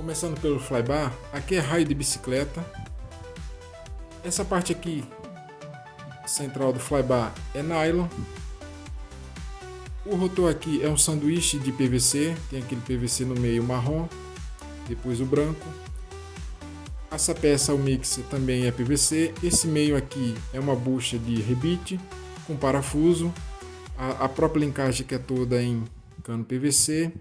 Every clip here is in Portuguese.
Começando pelo flybar, aqui é raio de bicicleta. Essa parte aqui central do flybar é nylon. O rotor aqui é um sanduíche de PVC, tem aquele PVC no meio marrom, depois o branco. Essa peça, o mixer, também é PVC. Esse meio aqui é uma bucha de rebite com parafuso. A própria linkagem que é toda em cano PVC.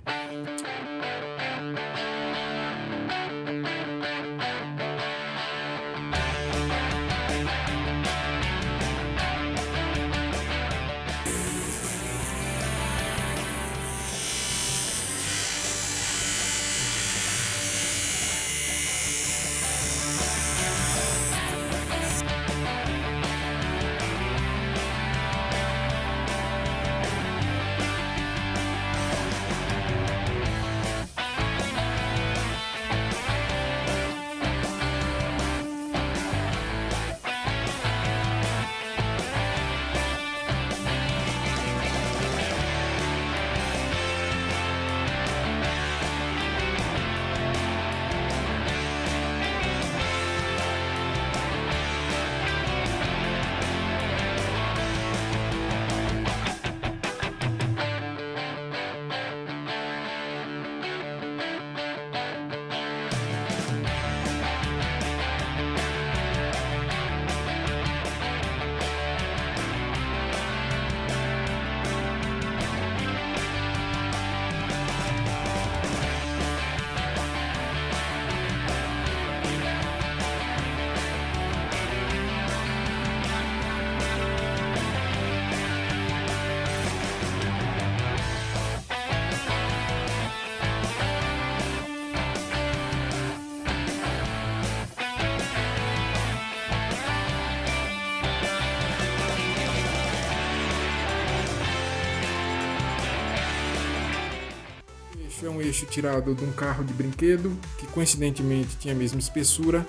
É um eixo tirado de um carro de brinquedo que coincidentemente tinha a mesma espessura.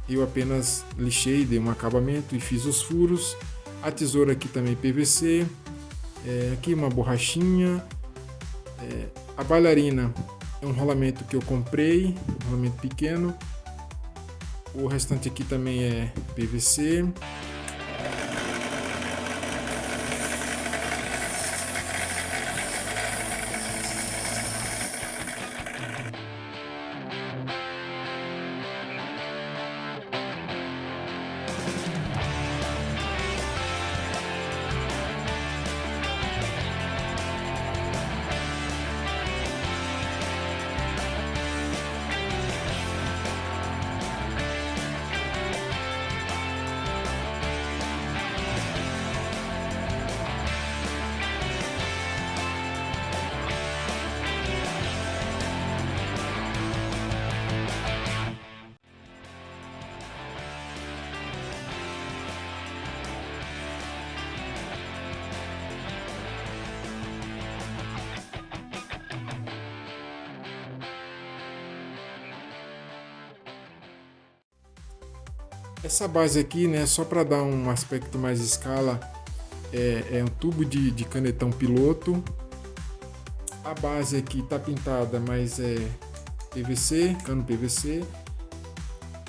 Eu apenas lixei, dei um acabamento e fiz os furos. A tesoura aqui também PVC. Aqui uma borrachinha. A bailarina é um rolamento que eu comprei, um rolamento pequeno. O restante aqui também é PVC. Essa base aqui, né, só para dar um aspecto mais escala, é um tubo de canetão piloto. A base aqui está pintada, mas é PVC, cano PVC.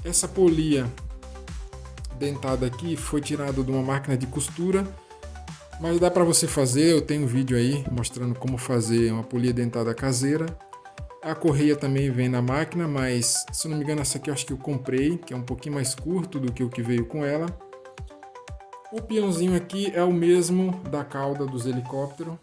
Essa polia dentada aqui foi tirada de uma máquina de costura, mas dá para você fazer. Eu tenho um vídeo aí mostrando como fazer uma polia dentada caseira. A correia também vem na máquina, mas se não me engano essa aqui eu acho que eu comprei, que é um pouquinho mais curto do que o que veio com ela. O peãozinho aqui é o mesmo da cauda dos helicópteros.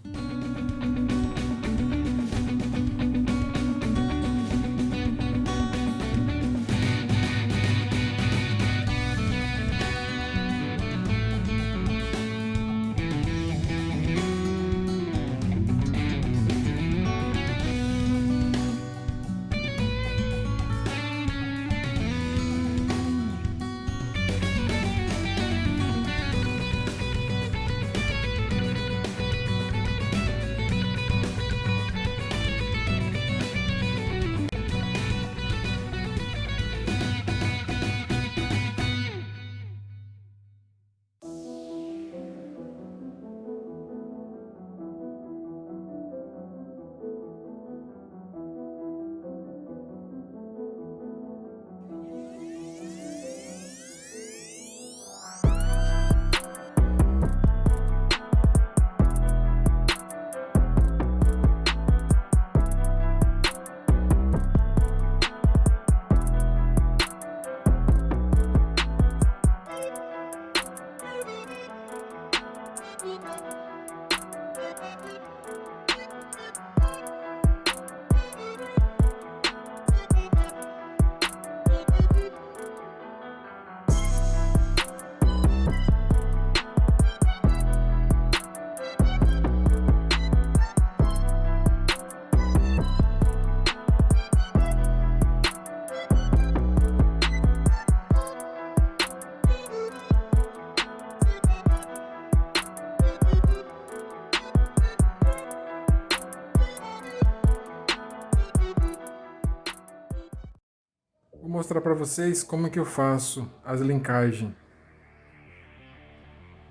Vou mostrar para vocês como é que eu faço as linkagens,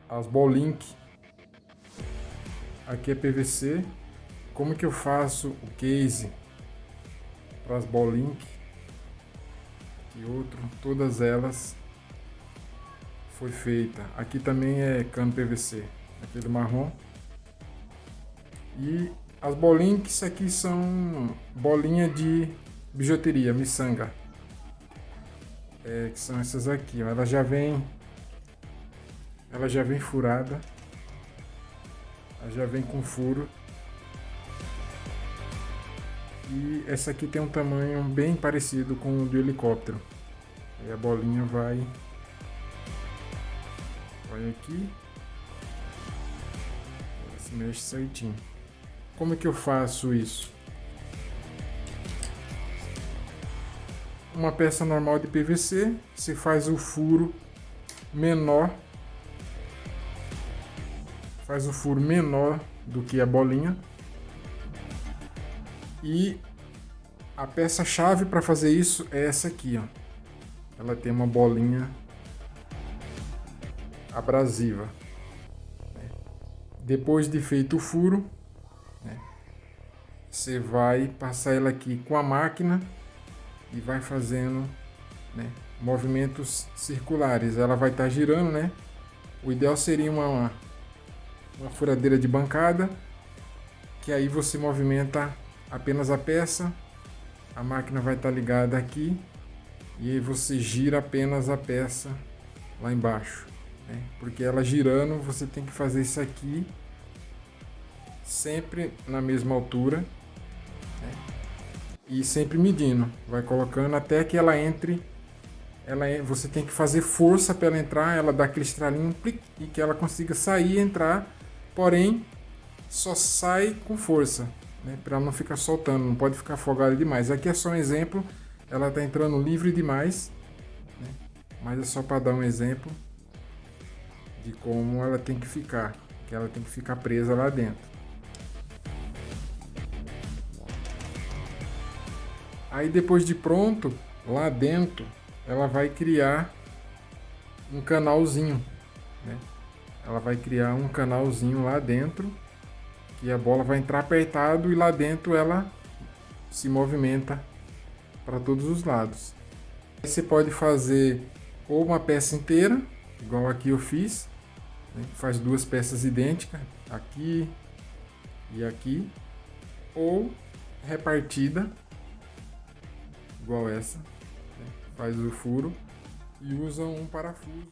as ball link. Aqui é PVC. Como que eu faço o case para as ball link e outro, todas elas foi feita. Aqui também é cano PVC, aquele marrom. E as ball links aqui são bolinha de bijuteria, miçanga. Que são essas aqui, ó. Ela já vem furada, ela já vem com furo. E essa aqui tem um tamanho bem parecido com o do helicóptero. Aí a bolinha vai aqui, ela se mexe certinho. Como é que eu faço isso? Uma peça normal de PVC, você faz o furo menor, do que a bolinha. E a peça chave para fazer isso é essa aqui, ó. Ela tem uma bolinha abrasiva. Depois de feito o furo, você vai passar ela aqui com a máquina e vai fazendo, movimentos circulares. Ela vai estar girando, né? O ideal seria uma furadeira de bancada, que aí você movimenta apenas a peça, a máquina vai estar ligada aqui e aí você gira apenas a peça lá embaixo, porque ela girando você tem que fazer isso aqui sempre na mesma altura, e sempre medindo, vai colocando até que ela entre. Você tem que fazer força para ela entrar, ela dá aquele estralinho e que ela consiga sair e entrar, porém só sai com força, para ela não ficar soltando, não pode ficar afogada demais. Aqui é só um exemplo, ela está entrando livre demais, mas é só para dar um exemplo de como ela tem que ficar, que ela tem que ficar presa lá dentro. Aí depois de pronto, lá dentro, ela vai criar um canalzinho, Ela vai criar um canalzinho lá dentro, que a bola vai entrar apertado e lá dentro ela se movimenta para todos os lados. Aí você pode fazer ou uma peça inteira, igual aqui eu fiz, faz duas peças idênticas, aqui e aqui, ou repartida, igual essa, faz o furo e usa um parafuso.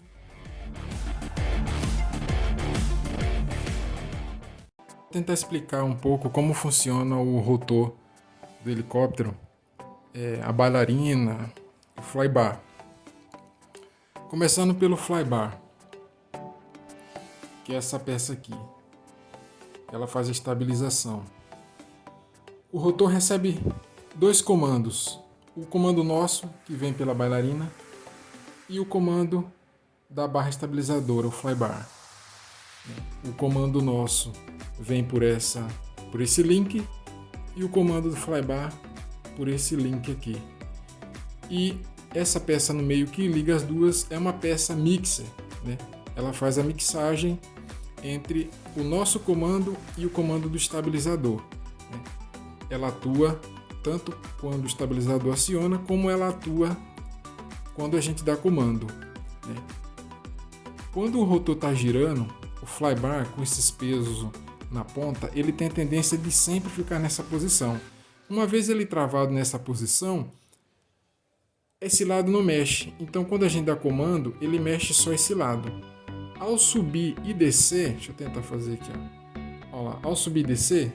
Vou tentar explicar um pouco como funciona o rotor do helicóptero, a bailarina, o flybar. Começando pelo flybar, que é essa peça aqui. Ela faz a estabilização. O rotor recebe dois comandos. O comando nosso, que vem pela bailarina, e o comando da barra estabilizadora, o flybar. O comando nosso vem por esse link e o comando do flybar por esse link aqui. E essa peça no meio que liga as duas é uma peça mixer, Ela faz a mixagem entre o nosso comando e o comando do estabilizador. Ela atua tanto quando o estabilizador aciona, como ela atua quando a gente dá comando. Quando o rotor está girando, o flybar com esses pesos na ponta, ele tem a tendência de sempre ficar nessa posição. Uma vez ele travado nessa posição, esse lado não mexe. Então quando a gente dá comando, ele mexe só esse lado. Ao subir e descer, deixa eu tentar fazer aqui, ó. Olha lá, ao subir e descer,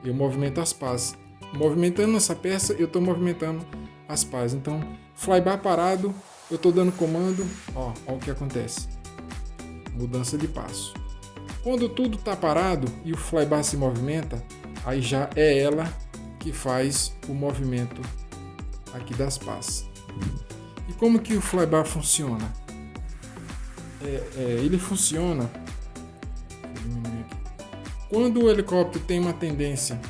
eu movimento as pás. Movimentando essa peça, eu estou movimentando as pás. Então, flybar parado, eu estou dando comando, ó o que acontece. Mudança de passo. Quando tudo está parado e o flybar se movimenta, aí já é ela que faz o movimento aqui das pás. E como que o flybar funciona? Ele funciona quando o helicóptero tem uma tendência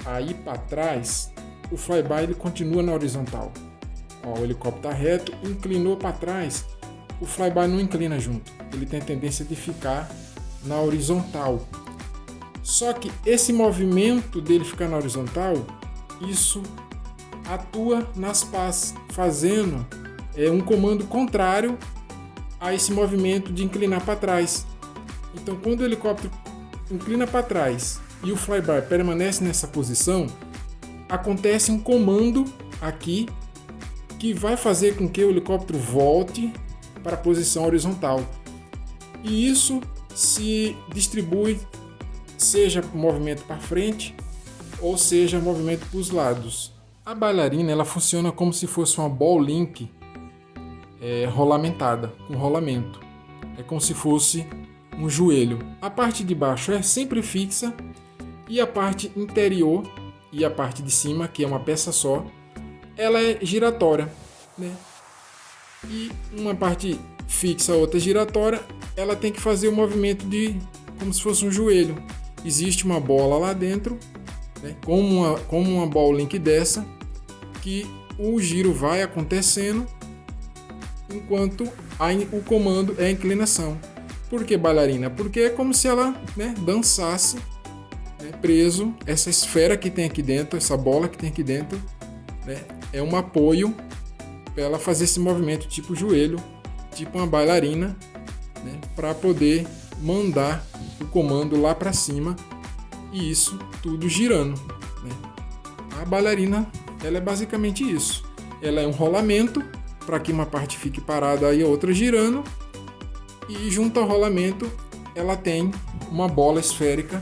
a ir para trás, o flyby ele continua na horizontal. Ó, o helicóptero está reto, inclinou para trás, o flyby não inclina junto. Ele tem a tendência de ficar na horizontal. Só que esse movimento dele ficar na horizontal, isso atua nas pás, fazendo um comando contrário a esse movimento de inclinar para trás. Então, quando o helicóptero inclina para trás e o flyby permanece nessa posição, acontece um comando aqui que vai fazer com que o helicóptero volte para a posição horizontal. E isso se distribui, seja movimento para frente ou seja movimento para os lados. A bailarina ela funciona como se fosse uma ball link rolamentada, com rolamento. É como se fosse um joelho. A parte de baixo é sempre fixa e a parte interior e a parte de cima, que é uma peça só, ela é giratória, né? E uma parte fixa, outra giratória, ela tem que fazer o movimento de como se fosse um joelho. Existe uma bola lá dentro, né? Como uma ball link dessa, que o giro vai acontecendo enquanto o comando é a inclinação. Por que bailarina? Porque é como se ela, né, dançasse, né, preso. Essa esfera que tem aqui dentro, essa bola que tem aqui dentro, né, é um apoio para ela fazer esse movimento tipo joelho, tipo uma bailarina, né, para poder mandar o comando lá para cima, e isso tudo girando, né. A bailarina ela é basicamente isso. Ela é um rolamento para que uma parte fique parada e a outra girando, e junto ao rolamento ela tem uma bola esférica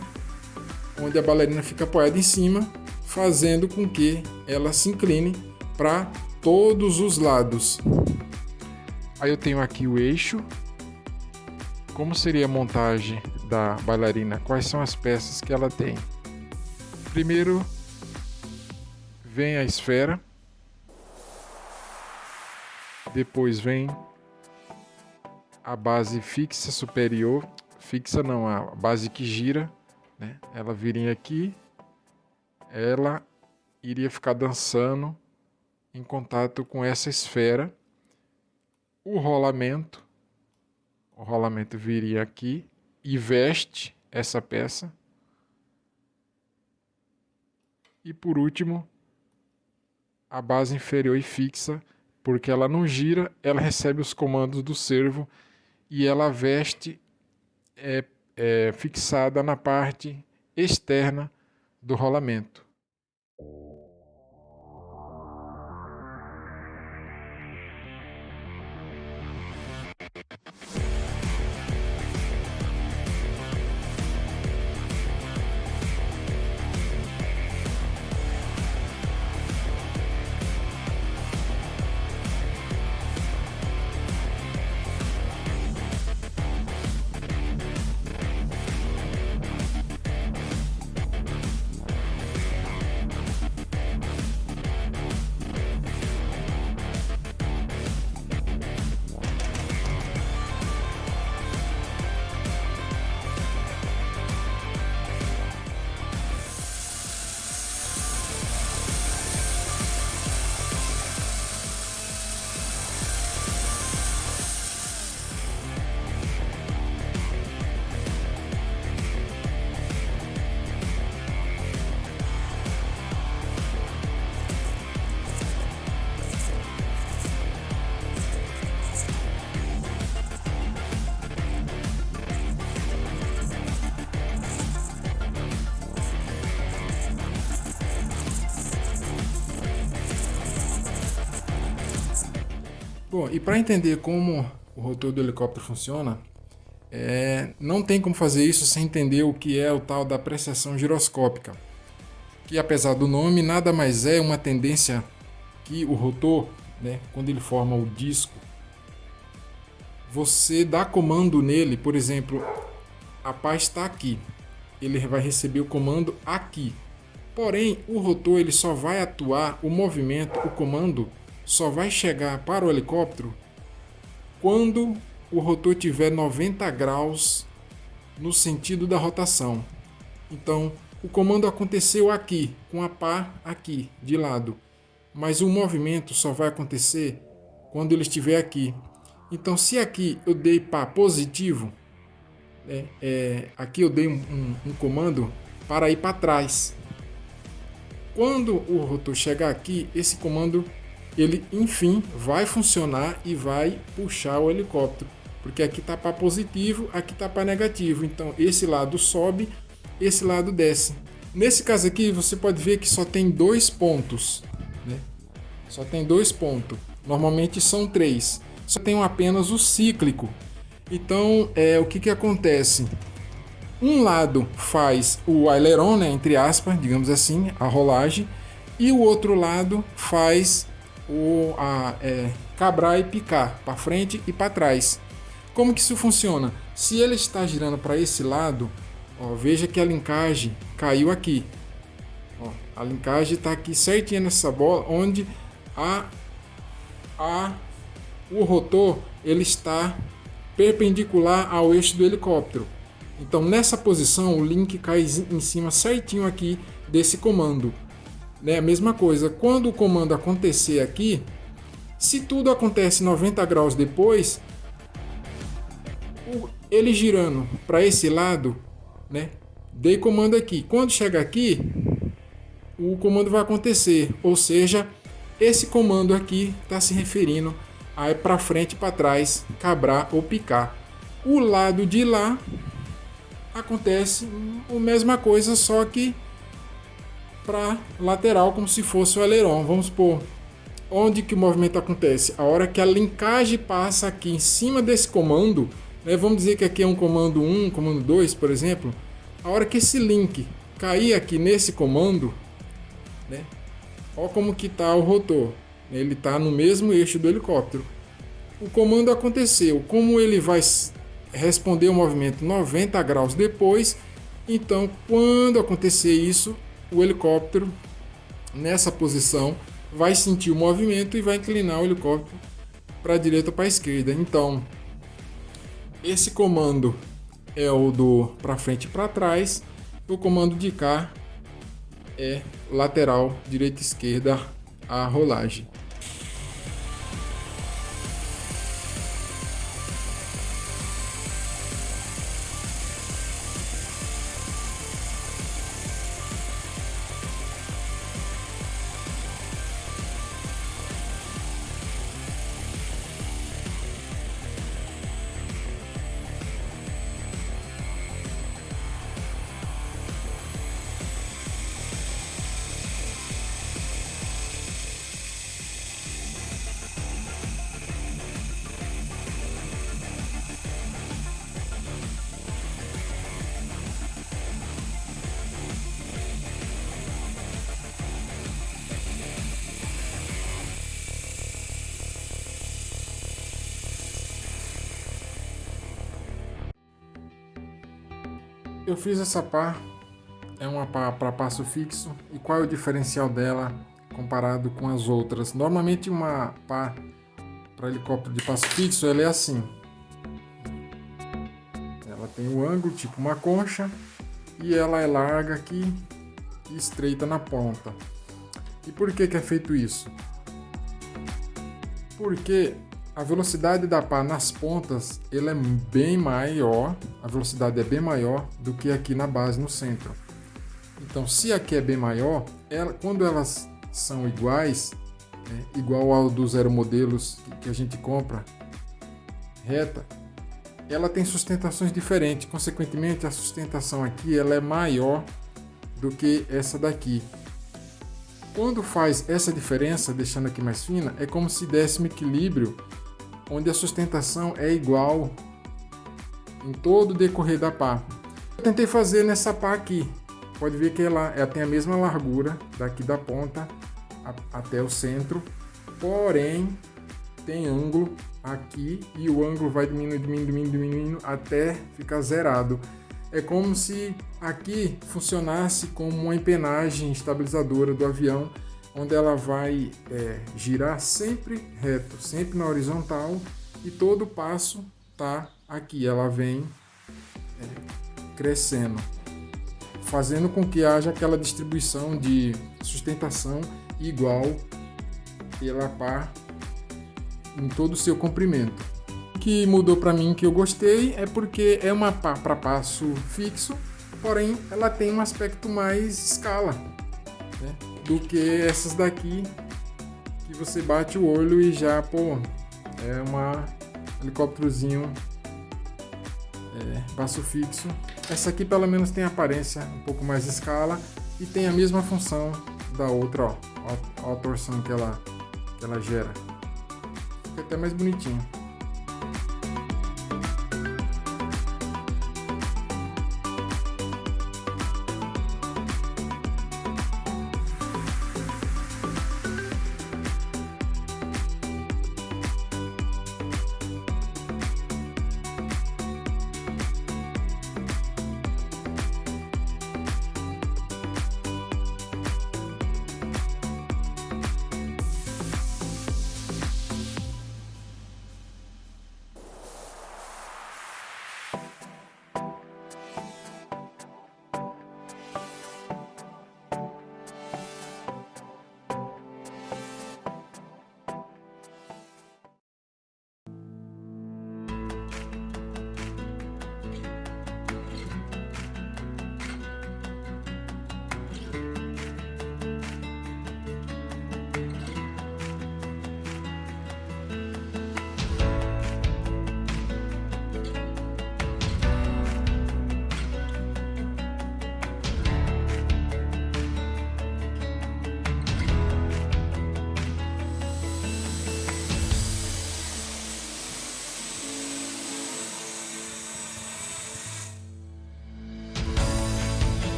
onde a bailarina fica apoiada em cima, fazendo com que ela se incline para todos os lados. Aí eu tenho aqui o eixo. Como seria a montagem da bailarina? Quais são as peças que ela tem? Primeiro vem a esfera, depois vem a base fixa superior, fixa não, a base que gira, né? Ela viria aqui, ela iria ficar dançando em contato com essa esfera. O rolamento viria aqui e veste essa peça. E por último, a base inferior e fixa, porque ela não gira, ela recebe os comandos do servo e ela veste fixada na parte externa do rolamento. Bom, e para entender como o rotor do helicóptero funciona, não tem como fazer isso sem entender o que é o tal da precessão giroscópica, que apesar do nome nada mais é uma tendência que o rotor, né, quando ele forma o disco, você dá comando nele, por exemplo, a pá está aqui, ele vai receber o comando aqui. Porém, o rotor ele só vai atuar, o movimento, o comando só vai chegar para o helicóptero quando o rotor tiver 90 graus no sentido da rotação. Então, o comando aconteceu aqui, com a pá aqui, de lado. Mas o movimento só vai acontecer quando ele estiver aqui. Então, se aqui eu dei pá positivo, aqui eu dei um comando para ir para trás. Quando o rotor chegar aqui, esse comando, ele enfim vai funcionar e vai puxar o helicóptero. Porque aqui está para positivo, aqui está para negativo. Então, esse lado sobe, esse lado desce. Nesse caso aqui, você pode ver que só tem 2 pontos. Né? Só tem 2 pontos. Normalmente são 3. Só tem apenas o cíclico. Então, o que acontece? Um lado faz o aileron, né, entre aspas, digamos assim, a rolagem. E o outro lado faz cabrar e picar, para frente e para trás. Como que isso funciona? Se ele está girando para esse lado, veja que a linkagem caiu aqui. A linkagem está aqui certinha nessa bola, onde o rotor ele está perpendicular ao eixo do helicóptero. Então nessa posição o link cai em cima certinho aqui desse comando. A mesma coisa, quando o comando acontecer aqui, se tudo acontece 90 graus depois, ele girando para esse lado, né? Dei comando aqui. Quando chegar aqui, o comando vai acontecer. Ou seja, esse comando aqui está se referindo a para frente e para trás, cabrar ou picar. O lado de lá acontece a mesma coisa, só que para lateral, como se fosse o aileron. Vamos supor, onde que o movimento acontece? A hora que a linkagem passa aqui em cima desse comando, vamos dizer que aqui é um comando 1, comando 2, por exemplo. A hora que esse link cair aqui nesse comando, olha como que está o rotor. Ele está no mesmo eixo do helicóptero. O comando aconteceu. Como ele vai responder o movimento 90 graus depois, então quando acontecer isso, o helicóptero nessa posição vai sentir o movimento e vai inclinar o helicóptero para a direita ou para a esquerda. Então, esse comando é o do para frente e para trás. O comando de cá é lateral, direita e esquerda, a rolagem. Eu fiz essa pá, é uma pá para passo fixo. E qual é o diferencial dela comparado com as outras? Normalmente uma pá para helicóptero de passo fixo, ela é assim. Ela tem o ângulo, tipo uma concha, e ela é larga aqui e estreita na ponta. E por que é feito isso? Porque a velocidade da pá nas pontas ela é bem maior, a velocidade é bem maior do que aqui na base no centro. Então, se aqui é bem maior, quando elas são iguais, igual ao dos aeromodelos que a gente compra, reta, ela tem sustentações diferentes. Consequentemente, a sustentação aqui ela é maior do que essa daqui. Quando faz essa diferença, deixando aqui mais fina, é como se desse um equilíbrio onde a sustentação é igual em todo o decorrer da pá. Eu tentei fazer nessa pá aqui. Pode ver que ela tem a mesma largura daqui da ponta até o centro, porém tem ângulo aqui e o ângulo vai diminuindo até ficar zerado. É como se aqui funcionasse como uma empenagem estabilizadora do avião, onde ela vai girar sempre reto, sempre na horizontal, e todo passo tá aqui, ela vem crescendo, fazendo com que haja aquela distribuição de sustentação igual pela pá em todo o seu comprimento. O que mudou para mim, que eu gostei, é porque é uma pá para passo fixo, porém ela tem um aspecto mais escala, né, do que essas daqui que você bate o olho e já, pô, é um helicópterozinho passo fixo. Essa aqui pelo menos tem aparência um pouco mais escala e tem a mesma função da outra, ó a torção que ela gera. Fica até mais bonitinho.